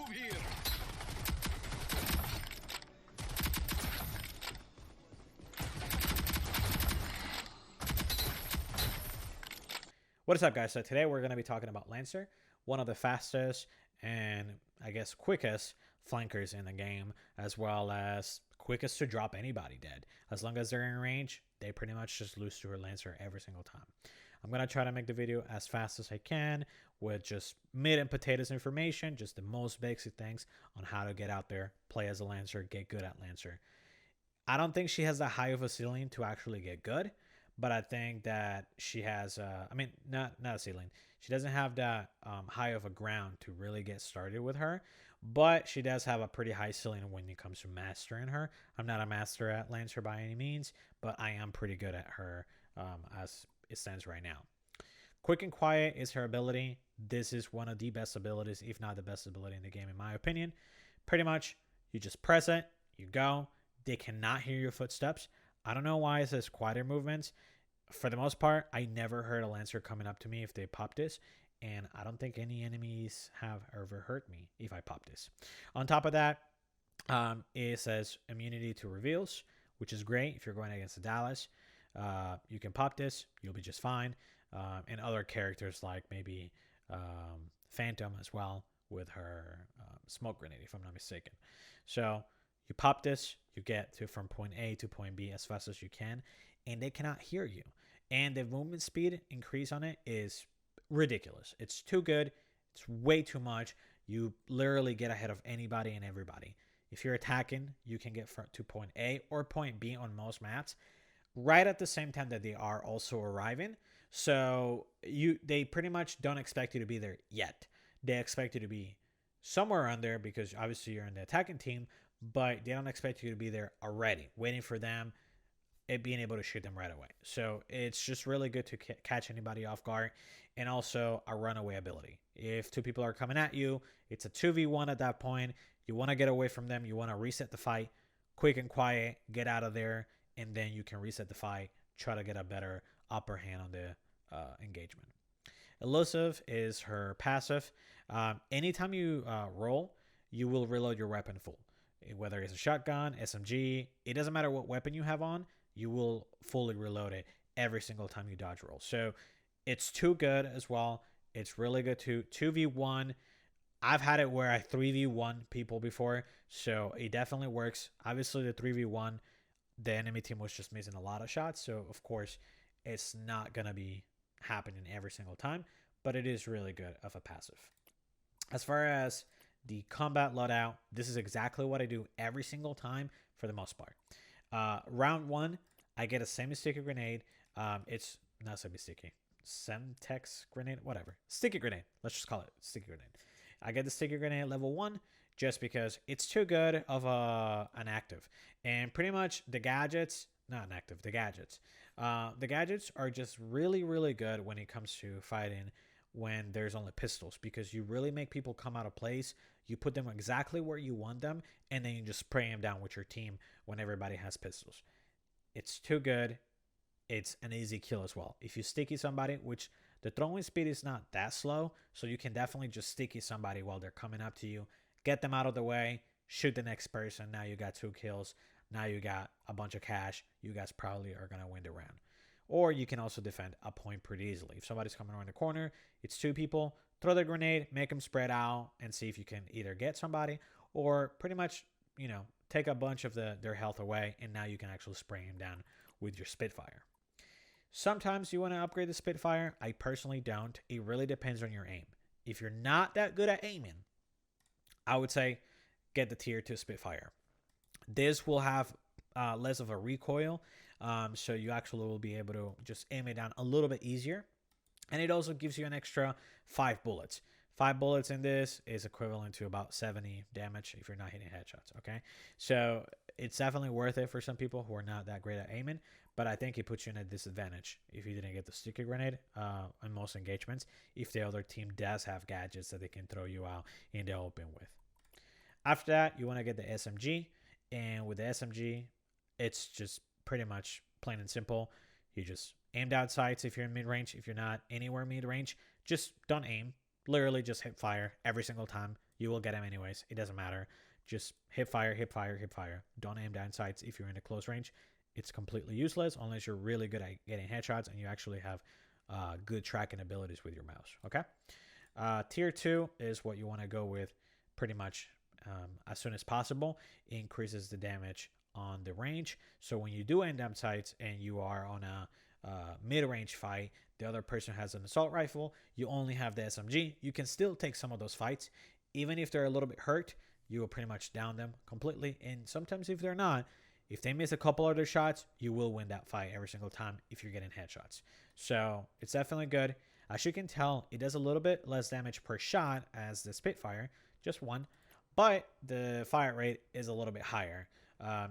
Move here. What is up, guys? So today we're going to be talking about Lancer, one of the fastest and I guess quickest flankers in the game, as well as quickest to drop anybody dead. As long as they're in range, they pretty much just lose to a Lancer every single time. I'm going to try to make the video as fast as I can with just meat and potatoes information, just the most basic things on how to get out there, play as a Lancer, get good at Lancer. I don't think she has that high of a ceiling to actually get good, but I think that she has, not a ceiling. She doesn't have that high of a ground to really get started with her, but she does have a pretty high ceiling when it comes to mastering her. I'm not a master at Lancer by any means, but I am pretty good at her as it stands right now. Quick and quiet is her ability. This is one of the best abilities, if not the best ability in the game, in my opinion. Pretty much, you just press it, you go. They cannot hear your footsteps. I don't know why it says quieter movements. For the most part, I never heard a Lancer coming up to me if they pop this, and I don't think any enemies have ever hurt me if I pop this. On top of that, it says immunity to reveals, which is great if you're going against the Dallas. You can pop this, you'll be just fine. And other characters like maybe Phantom as well with her smoke grenade, if I'm not mistaken. So you pop this, you get to from point A to point B as fast as you can, and they cannot hear you. And the movement speed increase on it is ridiculous. It's too good. It's way too much. You literally get ahead of anybody and everybody. If you're attacking, you can get to point A or point B on most maps right at the same time that they are also arriving. So they pretty much don't expect you to be there yet. They expect you to be somewhere around there because obviously you're in the attacking team, but they don't expect you to be there already, waiting for them, it being able to shoot them right away. So it's just really good to catch anybody off guard, and also a runaway ability. If two people are coming at you, it's a 2v1 at that point. You want to get away from them. You want to reset the fight, quick and quiet, get out of there, and then you can reset the fight, try to get a better upper hand on the engagement. Elusive is her passive. Anytime you roll, you will reload your weapon full. Whether it's a shotgun, SMG, it doesn't matter what weapon you have on, you will fully reload it every single time you dodge roll. So it's too good as well. It's really good to 2v1. I've had it where I 3v1 people before, so it definitely works. Obviously, the 3v1, the enemy team was just missing a lot of shots, so of course, it's not going to be happening every single time, but it is really good of a passive. As far as the combat loadout, this is exactly what I do every single time for the most part. Round one, I get a semi-sticky grenade. It's not semi-sticky. Semtex Grenade, whatever. Sticky grenade. Let's just call it sticky grenade. I get the sticky grenade level 1 just because it's too good of an active. And pretty much the gadgets, not an active, the gadgets. The gadgets are just really, really good when it comes to fighting when there's only pistols, because you really make people come out of place. You put them exactly where you want them, and then you just spray them down with your team when everybody has pistols. It's too good. It's an easy kill as well. If you sticky somebody, which the throwing speed is not that slow, so you can definitely just sticky somebody while they're coming up to you, get them out of the way, shoot the next person. Now you got 2 kills. Now you got a bunch of cash. You guys probably are going to win the round. Or you can also defend a point pretty easily. If somebody's coming around the corner, it's 2 people, throw the grenade, make them spread out, and see if you can either get somebody or pretty much, take a bunch of their health away, and now you can actually spray them down with your Spitfire. Sometimes you want to upgrade the Spitfire. I personally don't. It really depends on your aim. If you're not that good at aiming, I would say get the tier 2 Spitfire. This will have less of a recoil, so you actually will be able to just aim it down a little bit easier. And it also gives you an extra 5 bullets. 5 bullets in this is equivalent to about 70 damage if you're not hitting headshots, okay? So it's definitely worth it for some people who are not that great at aiming, but I think it puts you in a disadvantage if you didn't get the sticky grenade in most engagements, if the other team does have gadgets that they can throw you out in the open with. After that, you want to get the SMG, and with the SMG, it's just pretty much plain and simple. You just aim down sights if you're in mid-range. If you're not anywhere mid-range, just don't aim. Literally just hit fire every single time you will get them anyways. It doesn't matter. Just hip fire, hip fire, hip fire. Don't aim down sights if you're in a close range. It's completely useless unless you're really good at getting headshots and you actually have good tracking abilities with your mouse. Okay. Tier 2 is what you want to go with pretty much as soon as possible. It increases the damage on the range. So when you do end up sights and you are on a mid-range fight, the other person has an assault rifle, you only have the SMG, you can still take some of those fights. Even if they're a little bit hurt, you will pretty much down them completely. And sometimes if they're not, if they miss a couple other shots, you will win that fight every single time if you're getting headshots. So it's definitely good. As you can tell, it does a little bit less damage per shot as the Spitfire, just one, but the fire rate is a little bit higher.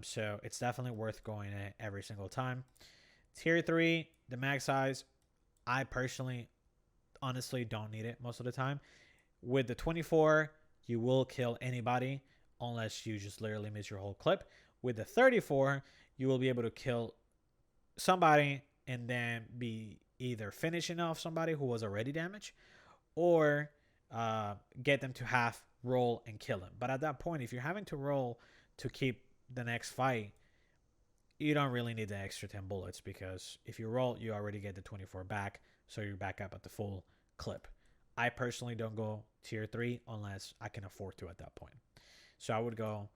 So it's definitely worth going at every single time. Tier 3, the mag size, I personally, honestly don't need it most of the time. With the 24, you will kill anybody unless you just literally miss your whole clip. With the 34, you will be able to kill somebody and then be either finishing off somebody who was already damaged or get them to half roll and kill them. But at that point, if you're having to roll to keep the next fight, you don't really need the extra 10 bullets because if you roll, you already get the 24 back, so you're back up at the full clip. I personally don't go tier 3 unless I can afford to at that point. So I would go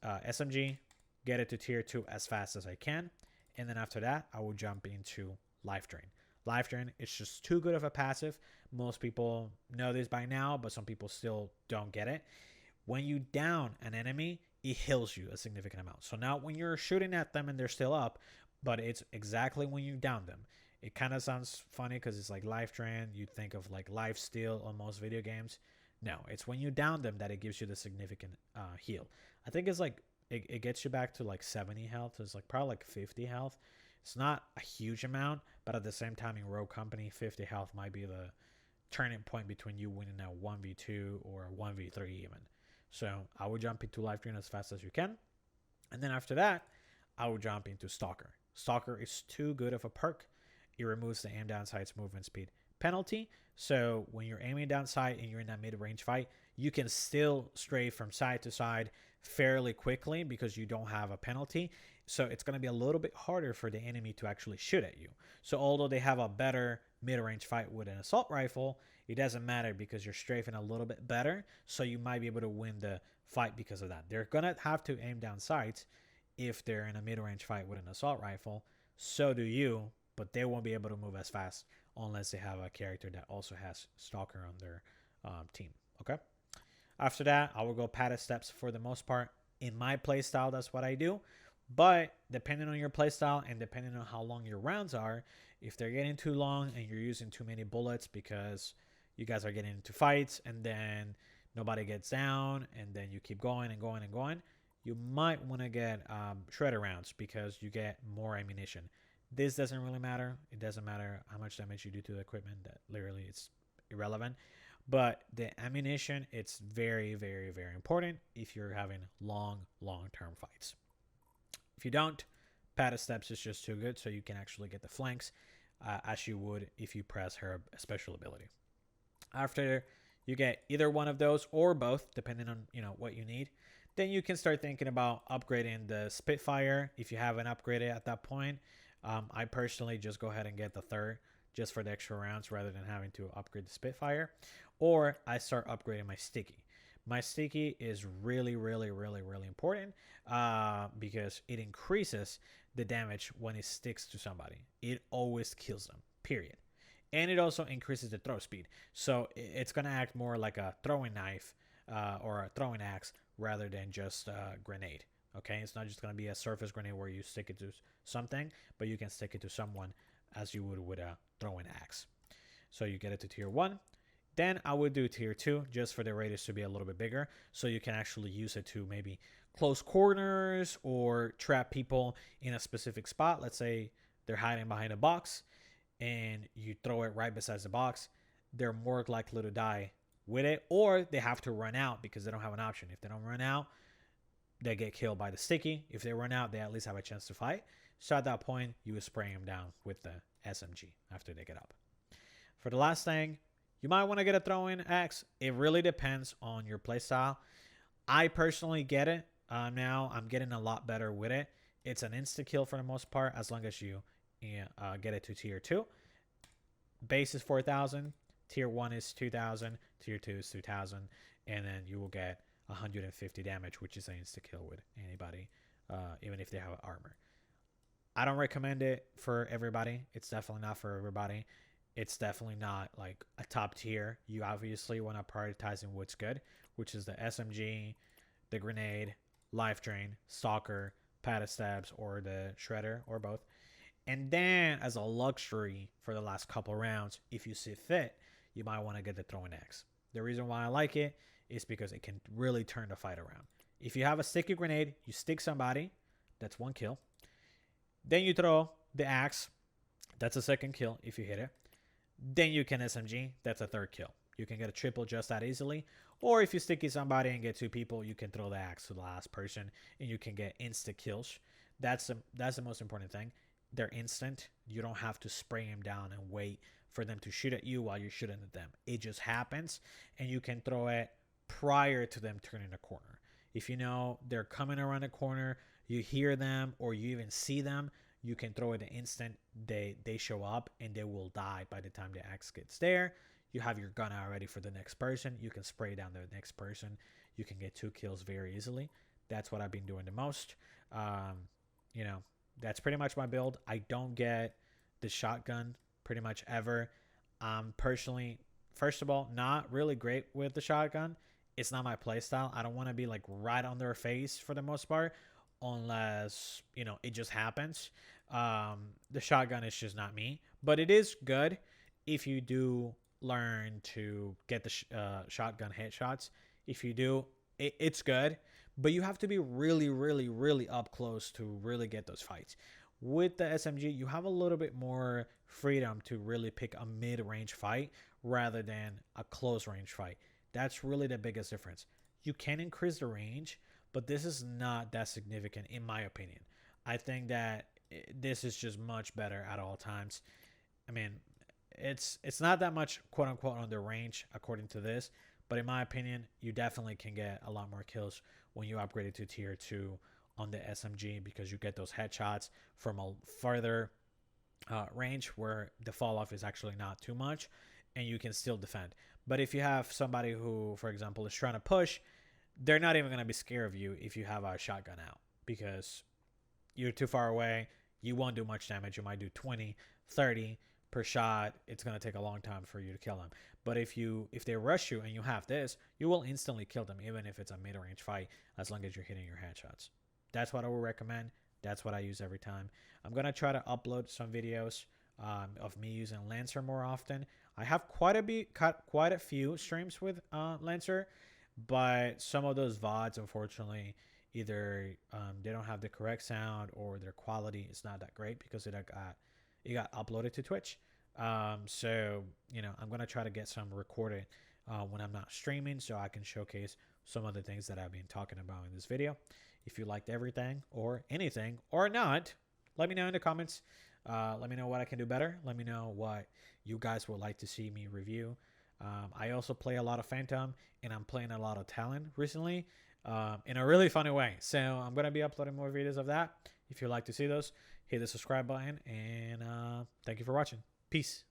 SMG, get it to tier 2 as fast as I can, and then after that, I would jump into Life Drain. Life Drain is just too good of a passive. Most people know this by now, but some people still don't get it. When you down an enemy, it heals you a significant amount. So now when you're shooting at them and they're still up, but it's exactly when you down them. It kind of sounds funny because it's like Life Drain. You think of like life steal on most video games. No, it's when you down them that it gives you the significant heal. I think it's like it gets you back to like 70 health. It's like probably like 50 health. It's not a huge amount, but at the same time in Rogue Company, 50 health might be the turning point between you winning a 1v2 or a 1v3 even. So I would jump into Life Drain as fast as you can. And then after that, I would jump into Stalker. Stalker is too good of a perk. It removes the aim down sights movement speed penalty. So when you're aiming down sight and you're in that mid-range fight, you can still stray from side to side fairly quickly because you don't have a penalty. So it's going to be a little bit harder for the enemy to actually shoot at you. So although they have a better mid-range fight with an assault rifle, it doesn't matter because you're strafing a little bit better. So you might be able to win the fight because of that. They're going to have to aim down sights if they're in a mid-range fight with an assault rifle. So do you, but they won't be able to move as fast unless they have a character that also has Stalker on their team. Okay. After that, I will go padded steps for the most part. In my playstyle, that's what I do. But depending on your playstyle and depending on how long your rounds are, if they're getting too long and you're using too many bullets because you guys are getting into fights and then nobody gets down and then you keep going and going and going, you might want to get shredder rounds because you get more ammunition. This doesn't really matter. It doesn't matter how much damage you do to the equipment. That literally it's irrelevant. But the ammunition, it's very, very, very important if you're having long-term fights. If you don't, padded steps is just too good, so you can actually get the flanks as you would if you press her special ability. After you get either one of those or both, depending on what you need, then you can start thinking about upgrading the Spitfire if you haven't upgraded at that point. I personally just go ahead and get the third just for the extra rounds rather than having to upgrade the Spitfire. Or I start upgrading my sticky. My sticky is really, really, really, really important because it increases the damage when it sticks to somebody. It always kills them, period. And it also increases the throw speed. So it's going to act more like a throwing knife or a throwing axe rather than just a grenade. Okay, it's not just going to be a surface grenade where you stick it to something, but you can stick it to someone as you would with a throwing axe. So you get it to tier 1. Then I would do tier 2 just for the radius to be a little bit bigger so you can actually use it to maybe close corners or trap people in a specific spot. Let's say they're hiding behind a box and you throw it right beside the box. They're more likely to die with it, or they have to run out because they don't have an option. If they don't run out, they get killed by the sticky. If they run out, they at least have a chance to fight. So at that point, you would spray them down with the SMG after they get up. For the last thing, You might want to get a throw-in axe. It really depends on your playstyle. I personally get it. Now I'm getting a lot better with it. It's an insta-kill for the most part, as long as you get it to tier 2. Base is 4,000. Tier 1 is 2,000. Tier 2 is 2,000. And then you will get 150 damage, which is an insta-kill with anybody, even if they have armor. I don't recommend it for everybody. It's definitely not for everybody. It's definitely not like a top tier. You obviously want to prioritize in what's good, which is the SMG, the grenade, life drain, stalker, padded stabs, or the shredder, or both. And then as a luxury for the last couple rounds, if you see fit, you might want to get the throwing axe. The reason why I like it is because it can really turn the fight around. If you have a sticky grenade, you stick somebody, that's 1 kill. Then you throw the axe, that's a 2nd kill if you hit it. Then you can SMG, that's a 3rd kill. You can get a triple just that easily. Or if you sticky somebody and get 2 people, you can throw the axe to the last person and you can get instant kills. That's the most important thing. They're instant. You don't have to spray them down and wait for them to shoot at you while you're shooting at them. It just happens, and you can throw it prior to them turning the corner. If you know they're coming around the corner, you hear them, or you even see them, you can throw it the instant they show up, and they will die by the time the axe gets there. You have your gun out ready for the next person. You can spray down the next person. You can get 2 kills very easily. That's what I've been doing the most. You know, that's pretty much my build. I don't get the shotgun pretty much ever. Personally, first of all, not really great with the shotgun. It's not my playstyle. I don't want to be like right on their face for the most part, unless, you know, it just happens. The shotgun is just not me, but it is good if you do learn to get the shotgun headshots. If you do, it's good, but you have to be really, really, really up close to really get those fights. With the SMG, you have a little bit more freedom to really pick a mid-range fight rather than a close-range fight. That's really the biggest difference. You can increase the range, but this is not that significant in my opinion. I think that this is just much better at all times. I mean, it's not that much quote-unquote on the range according to this, but in my opinion, you definitely can get a lot more kills when you upgrade it to tier 2 on the SMG, because you get those headshots from a further range where the fall off is actually not too much, and you can still defend. But if you have somebody who, for example, is trying to push, they're not even going to be scared of you if you have a shotgun out, because you're too far away. You won't do much damage. You might do 20, 30 per shot. It's going to take a long time for you to kill them. But if they rush you and you have this, you will instantly kill them, even if it's a mid-range fight, as long as you're hitting your headshots. That's what I would recommend. That's what I use every time. I'm going to try to upload some videos of me using Lancer more often. I have quite a few streams with Lancer, but some of those VODs, unfortunately, either they don't have the correct sound or their quality is not that great because it got uploaded to Twitch. So, you know, I'm going to try to get some recorded when I'm not streaming, so I can showcase some of the things that I've been talking about in this video. If you liked everything or anything or not, let me know in the comments. Let me know what I can do better. Let me know what you guys would like to see me review. I also play a lot of Phantom, and I'm playing a lot of Talon recently in a really funny way. So I'm going to be uploading more videos of that. If you'd like to see those, hit the subscribe button, and thank you for watching. Peace.